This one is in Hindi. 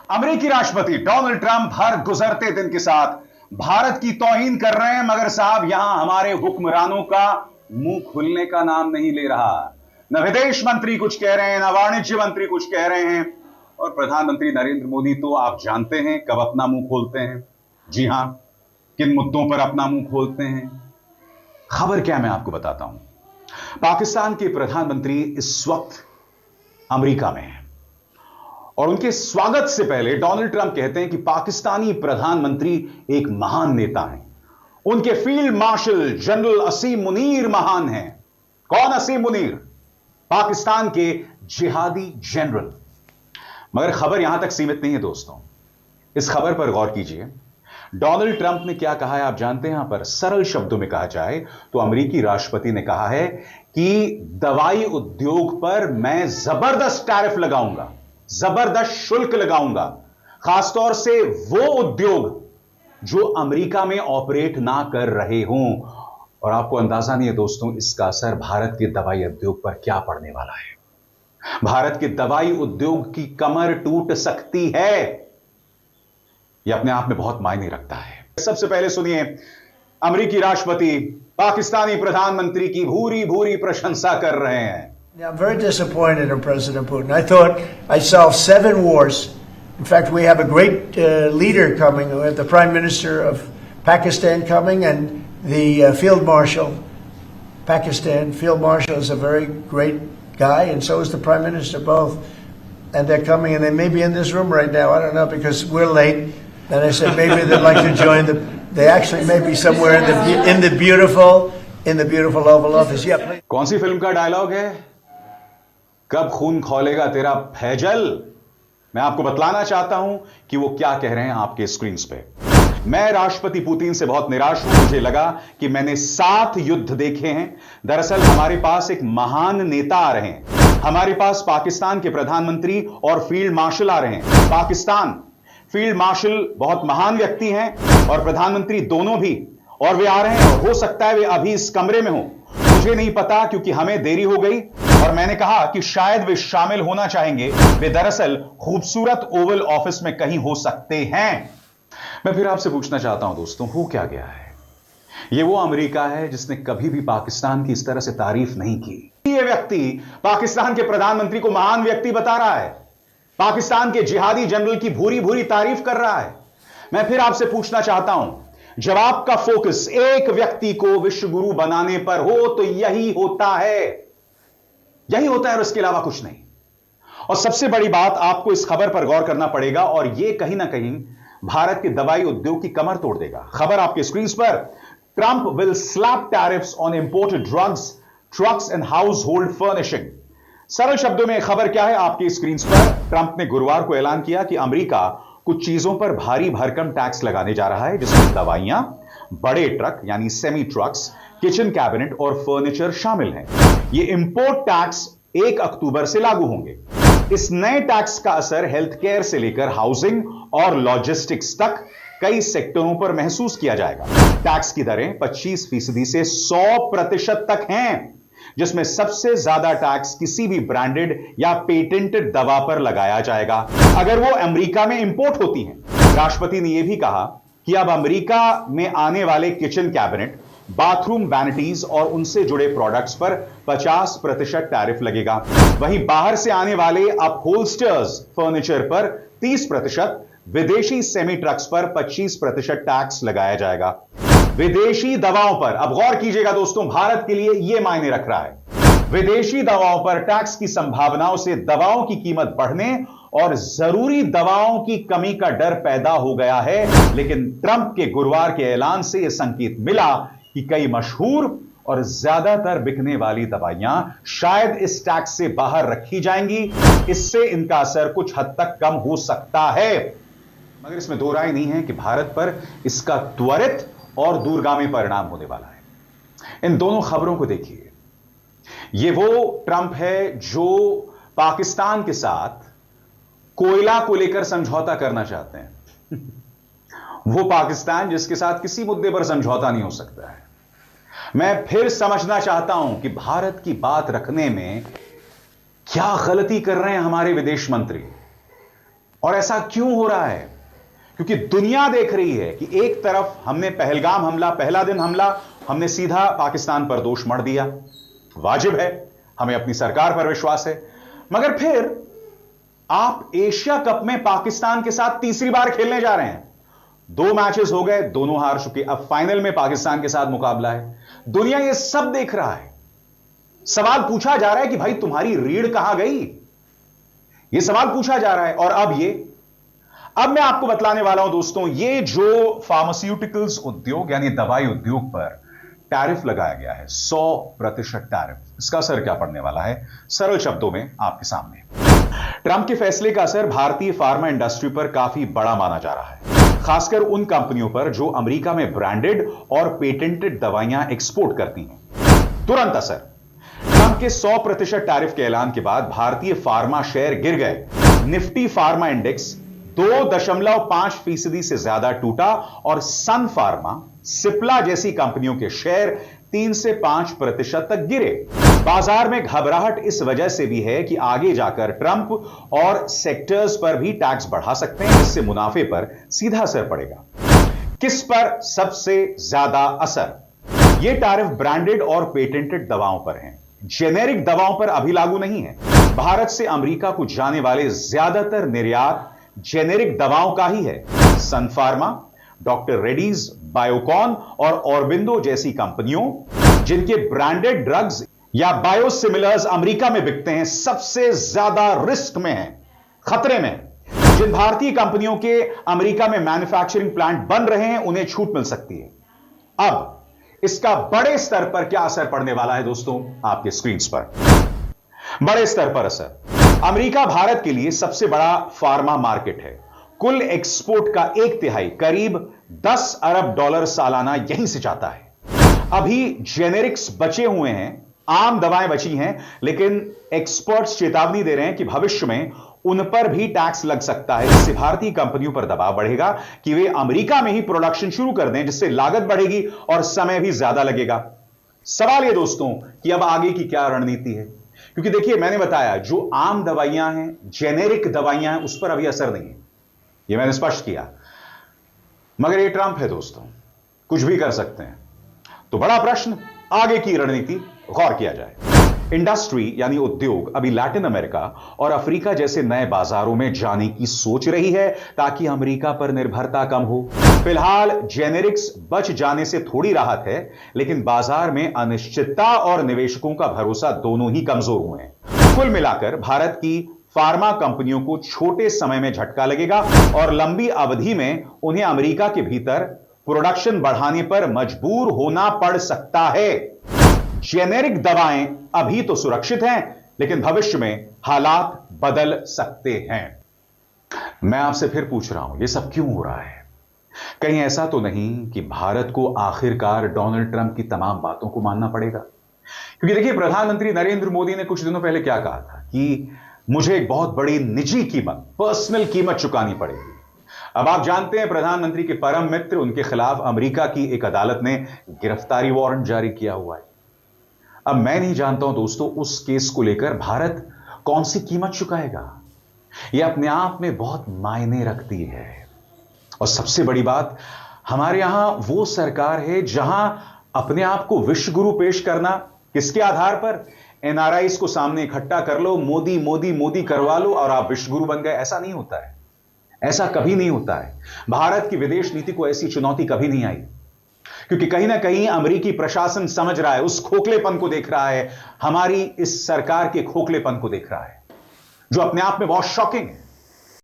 अमेरिकी राष्ट्रपति डोनाल्ड ट्रंप हर गुजरते दिन के साथ भारत की तौहीन कर रहे हैं, मगर साहब यहां हमारे हुक्मरानों का मुंह खुलने का नाम नहीं ले रहा। न विदेश मंत्री कुछ कह रहे हैं, न वाणिज्य मंत्री कुछ कह रहे हैं, और प्रधानमंत्री नरेंद्र मोदी तो आप जानते हैं कब अपना मुंह खोलते हैं। जी हां, किन मुद्दों पर अपना मुंह खोलते हैं। खबर क्या मैं आपको बताता हूं। पाकिस्तान के प्रधानमंत्री इस वक्त अमेरिका में हैं और उनके स्वागत से पहले डोनाल्ड ट्रंप कहते हैं कि पाकिस्तानी प्रधानमंत्री एक महान नेता हैं। उनके फील्ड मार्शल जनरल असीम मुनीर महान हैं। कौन असीम मुनीर? पाकिस्तान के जिहादी जनरल। मगर खबर यहां तक सीमित नहीं है दोस्तों, इस खबर पर गौर कीजिए। डोनाल्ड ट्रंप ने क्या कहा है आप जानते हैं? यहां पर सरल शब्दों में कहा जाए तो अमेरिकी राष्ट्रपति ने कहा है कि दवाई उद्योग पर मैं जबरदस्त टैरिफ लगाऊंगा, जबरदस्त शुल्क लगाऊंगा, खासतौर से वो उद्योग जो अमेरिका में ऑपरेट ना कर रहे हों। और आपको अंदाजा नहीं है दोस्तों, इसका असर भारत के दवाई उद्योग पर क्या पड़ने वाला है। भारत के दवाई उद्योग की कमर टूट सकती है। यह अपने आप में बहुत मायने रखता है। सबसे पहले सुनिए, अमेरिकी राष्ट्रपति पाकिस्तानी प्रधानमंत्री की भूरी भूरी प्रशंसा कर रहे हैं। I'm very disappointed in President Putin. I thought I solved 7 wars. In fact, we have a great leader coming. We have the Prime Minister of Pakistan coming and the Field Marshal. Pakistan Field Marshal is a very great guy, and so is the Prime Minister, both. And they're coming, and they may be in this room right now. I don't know, because we're late. And I said maybe they'd like to join the. They actually may be somewhere in the beautiful Oval Office. Yeah. Please. कौन सी फिल्म का डायलॉग है? कब खून खौलेगा तेरा फैजल। मैं आपको बतलाना चाहता हूं कि वो क्या कह रहे हैं आपके स्क्रीन पे। मैं राष्ट्रपति पुतिन से बहुत निराश हूं। मुझे लगा कि मैंने 7 युद्ध देखे हैं। दरअसल हमारे पास एक महान नेता आ रहे हैं। हमारे पास पाकिस्तान के प्रधानमंत्री और फील्ड मार्शल आ रहे हैं। पाकिस्तान फील्ड मार्शल बहुत महान व्यक्ति हैं और प्रधानमंत्री दोनों भी, और वे आ रहे हैं। और हो सकता है वे अभी इस कमरे में हो, मुझे नहीं पता, क्योंकि हमें देरी हो गई। और मैंने कहा कि शायद वे शामिल होना चाहेंगे। वे दरअसल खूबसूरत ओवल ऑफिस में कहीं हो सकते हैं। मैं फिर आपसे पूछना चाहता हूं दोस्तों, हो क्या गया है? यह वो अमेरिका है जिसने कभी भी पाकिस्तान की इस तरह से तारीफ नहीं की। यह व्यक्ति पाकिस्तान के प्रधानमंत्री को महान व्यक्ति बता रहा है, पाकिस्तान के जिहादी जनरल की भूरी भूरी तारीफ कर रहा है। मैं फिर आपसे पूछना चाहता हूं, जब आपका फोकस एक व्यक्ति को विश्व गुरु बनाने पर हो तो यही होता है, यही होता है और इसके अलावा कुछ नहीं। और सबसे बड़ी बात, आपको इस खबर पर गौर करना पड़ेगा और यह कहीं ना कहीं भारत के दवाई उद्योग की कमर तोड़ देगा। खबर आपके स्क्रीन पर, Trump will slab tariffs on imported drugs, trucks and house hold furnishing. सरल शब्दों में खबर क्या है आपकी स्क्रीन पर? ट्रंप ने गुरुवार को ऐलान किया कि अमेरिका कुछ चीजों पर भारी भरकम टैक्स लगाने जा रहा है, जिसमें दवाइयां, बड़े ट्रक यानी सेमी ट्रक्स, किचन कैबिनेट और फर्नीचर शामिल हैं। ये इंपोर्ट टैक्स 1 अक्टूबर से लागू होंगे। इस नए टैक्स का असर हेल्थ केयर से लेकर हाउसिंग और लॉजिस्टिक्स तक कई सेक्टरों पर महसूस किया जाएगा। टैक्स की दरें 25% से 100% तक हैं, जिसमें सबसे ज्यादा टैक्स किसी भी ब्रांडेड या पेटेंटेड दवा पर लगाया जाएगा अगर वो अमेरिका में इंपोर्ट होती हैं। राष्ट्रपति ने यह भी कहा कि अब अमेरिका में आने वाले किचन कैबिनेट, बाथरूम वैनिटीज और उनसे जुड़े प्रोडक्ट्स पर 50% टैरिफ लगेगा। वहीं बाहर से आने वाले अपहोल्स्टर्स फर्नीचर पर 30%, विदेशी सेमी ट्रक्स पर 25% टैक्स लगाया जाएगा। विदेशी दवाओं पर, अब गौर कीजिएगा दोस्तों, भारत के लिए यह मायने रख रहा है। विदेशी दवाओं पर टैक्स की संभावनाओं से दवाओं की कीमत बढ़ने और जरूरी दवाओं की कमी का डर पैदा हो गया है। लेकिन ट्रंप के गुरुवार के ऐलान से यह संकेत मिला कि कई मशहूर और ज्यादातर बिकने वाली दवाइयां शायद इस टैक्स से बाहर रखी जाएंगी। इससे इनका असर कुछ हद तक कम हो सकता है। मगर इसमें दो राय नहीं है कि भारत पर इसका त्वरित और दूरगामी परिणाम होने वाला है। इन दोनों खबरों को देखिए। यह वो ट्रंप है जो पाकिस्तान के साथ कोयला को लेकर समझौता करना चाहते हैं। वो पाकिस्तान जिसके साथ किसी मुद्दे पर समझौता नहीं हो सकता है। मैं फिर समझना चाहता हूं कि भारत की बात रखने में क्या गलती कर रहे हैं हमारे विदेश मंत्री। और ऐसा क्यों हो रहा है? क्योंकि दुनिया देख रही है कि एक तरफ हमने पहलगाम हमला, पहला दिन हमला, हमने सीधा पाकिस्तान पर दोष मढ़ दिया। वाजिब है, हमें अपनी सरकार पर विश्वास है। मगर फिर आप एशिया कप में पाकिस्तान के साथ तीसरी बार खेलने जा रहे हैं। 2 मैचेस हो गए, दोनों हार चुके। अब फाइनल में पाकिस्तान के साथ मुकाबला है। दुनिया ये सब देख रहा है। सवाल पूछा जा रहा है कि भाई तुम्हारी रीढ़ कहां गई? यह सवाल पूछा जा रहा है। और अब मैं आपको बतलाने वाला हूं दोस्तों, ये जो फार्मास्यूटिकल्स उद्योग यानी दवाई उद्योग पर टैरिफ लगाया गया है, 100% टैरिफ, इसका असर क्या पड़ने वाला है? सरल शब्दों में आपके सामने। ट्रंप के फैसले का असर भारतीय फार्मा इंडस्ट्री पर काफी बड़ा माना जा रहा है, खासकर उन कंपनियों पर जो अमेरिका में ब्रांडेड और पेटेंटेड दवाइयां एक्सपोर्ट करती हैं। तुरंत असर। ट्रंप के 100% टैरिफ के ऐलान के बाद भारतीय फार्मा शेयर गिर गए। निफ्टी फार्मा इंडेक्स 2.5% से ज्यादा टूटा और सन फार्मा, सिप्ला जैसी कंपनियों के शेयर 3 से 5% तक गिरे। बाजार में घबराहट इस वजह से भी है कि आगे जाकर ट्रंप और सेक्टर्स पर भी टैक्स बढ़ा सकते हैं, जिससे मुनाफे पर सीधा असर पड़ेगा। किस पर सबसे ज्यादा असर? यह टैरिफ ब्रांडेड और पेटेंटेड दवाओं पर है, जेनेरिक दवाओं पर अभी लागू नहीं है। भारत से अमेरिका को जाने वाले ज्यादातर निर्यात जेनेरिक दवाओं का ही है। सन फार्मा, डॉक्टर रेड्डीज, बायोकॉन और ऑरबिंदो जैसी कंपनियों जिनके ब्रांडेड ड्रग्स या बायोसिमिलर्स अमेरिका में बिकते हैं, सबसे ज्यादा रिस्क में है, खतरे में। जिन भारतीय कंपनियों के अमेरिका में मैन्युफैक्चरिंग प्लांट बन रहे हैं, उन्हें छूट मिल सकती है। अब इसका बड़े स्तर पर क्या असर पड़ने वाला है दोस्तों? आपके स्क्रीन पर बड़े स्तर पर असर। अमेरिका भारत के लिए सबसे बड़ा फार्मा मार्केट है। कुल एक्सपोर्ट का 1/3 करीब $10 अरब सालाना यहीं से जाता है। अभी जेनेरिक्स बचे हुए हैं, आम दवाएं बची हैं, लेकिन एक्सपर्ट्स चेतावनी दे रहे हैं कि भविष्य में उन पर भी टैक्स लग सकता है। इससे भारतीय कंपनियों पर दबाव बढ़ेगा कि वे अमेरिका में ही प्रोडक्शन शुरू कर दें, जिससे लागत बढ़ेगी और समय भी ज्यादा लगेगा। सवाल यह दोस्तों कि अब आगे की क्या रणनीति है? क्योंकि देखिए, मैंने बताया जो आम दवाइयां हैं, जेनेरिक दवाइयां हैं, उस पर अभी असर नहीं है, यह मैंने स्पष्ट किया। मगर ये ट्रंप है दोस्तों, कुछ भी कर सकते हैं। तो बड़ा प्रश्न, आगे की रणनीति गौर किया जाए। इंडस्ट्री यानी उद्योग अभी लैटिन अमेरिका और अफ्रीका जैसे नए बाजारों में जाने की सोच रही है ताकि अमेरिका पर निर्भरता कम हो। फिलहाल जेनेरिक्स बच जाने से थोड़ी राहत है, लेकिन बाजार में अनिश्चितता और निवेशकों का भरोसा दोनों ही कमजोर हुए हैं। कुल मिलाकर भारत की फार्मा कंपनियों को छोटे समय में झटका लगेगा और लंबी अवधि में उन्हें अमेरिका के भीतर प्रोडक्शन बढ़ाने पर मजबूर होना पड़ सकता है। जेनेरिक दवाएं अभी तो सुरक्षित हैं, लेकिन भविष्य में हालात बदल सकते हैं। मैं आपसे फिर पूछ रहा हूं, यह सब क्यों हो रहा है? कहीं ऐसा तो नहीं कि भारत को आखिरकार डोनाल्ड ट्रंप की तमाम बातों को मानना पड़ेगा? क्योंकि देखिए, प्रधानमंत्री नरेंद्र मोदी ने कुछ दिनों पहले क्या कहा था कि मुझे एक बहुत बड़ी निजी कीमत, पर्सनल कीमत चुकानी पड़ेगी। अब आप जानते हैं, प्रधानमंत्री के परम मित्र, उनके खिलाफ अमेरिका की एक अदालत ने गिरफ्तारी वारंट जारी किया हुआ है। अब मैं नहीं जानता हूं दोस्तों, उस केस को लेकर भारत कौन सी कीमत चुकाएगा। यह अपने आप में बहुत मायने रखती है। और सबसे बड़ी बात, हमारे यहां वो सरकार है जहां अपने आप को विश्व गुरु पेश करना, किसके आधार पर? एनआरआईज को सामने इकट्ठा कर लो, मोदी मोदी मोदी करवा लो और आप विश्व गुरु बन गए। ऐसा नहीं होता है, ऐसा कभी नहीं होता है। भारत की विदेश नीति को ऐसी चुनौती कभी नहीं आई, क्योंकि कहीं ना कहीं अमेरिकी प्रशासन समझ रहा है, उस खोखलेपन को देख रहा है, हमारी इस सरकार के खोखलेपन को देख रहा है, जो अपने आप में बहुत शॉकिंग है।